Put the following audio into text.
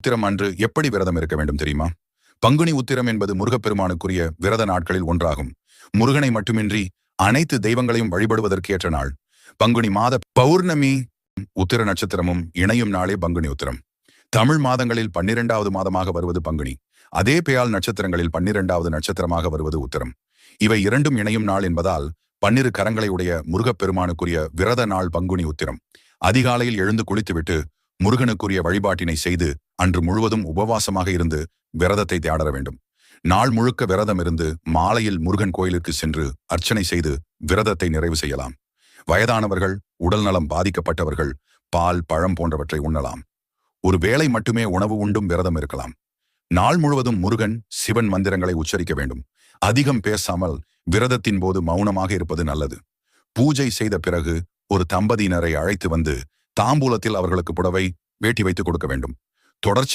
உத்திரம் அன்று எப்படி விரதம் இருக்க வேண்டும் தெரியுமா? பங்குனி உத்திரம் என்பது முருகப்பெருமானுக்குரிய விரத நாட்களில் ஒன்றாகும். முருகனை மட்டுமின்றி அனைத்து தெய்வங்களையும் வழிபடுவதற்கேற்ற நாள். பங்குனி மாத பௌர்ணமி உத்திர நட்சத்திரமும் இணையும் நாளே பங்குனி உத்திரம். தமிழ் மாதங்களில் 12வது மாதமாக வருவது பங்குனி. அதே பெயால் நட்சத்திரங்களில் 12வது நட்சத்திரமாக வருவது உத்திரம். இவை இரண்டும் இணையும் நாள் என்பதால் 12 கரங்களை உடைய முருகப்பெருமானுக்குரிய விரத நாள் பங்குனி உத்திரம். அதிகாலையில் எழுந்து குளித்துவிட்டு முருகனுக்குரிய வழிபாட்டினை செய்து அன்று முழுவதும் உபவாசமாக இருந்து விரதத்தை தேடர வேண்டும். நாள் முழுக்க விரதம் இருந்து மாலையில் முருகன் கோயிலுக்கு சென்று அர்ச்சனை செய்து விரதத்தை நிறைவு செய்யலாம். வயதானவர்கள், உடல் நலம் பாதிக்கப்பட்டவர்கள் பால், பழம் போன்றவற்றை உண்ணலாம். ஒரு வேளை மட்டுமே உணவு உண்டும் விரதம் இருக்கலாம். நாள் முழுவதும் முருகன், சிவன் மந்திரங்களை உச்சரிக்க வேண்டும். அதிகம் பேசாமல் விரதத்தின் போது மௌனமாக இருப்பது நல்லது. பூஜை செய்த பிறகு ஒரு தம்பதியினரை அழைத்து வந்து தாம்பூலத்தில் அவர்களுக்கு புடவை, வேட்டி வைத்து கொடுக்க வேண்டும். தொடர்ச்சி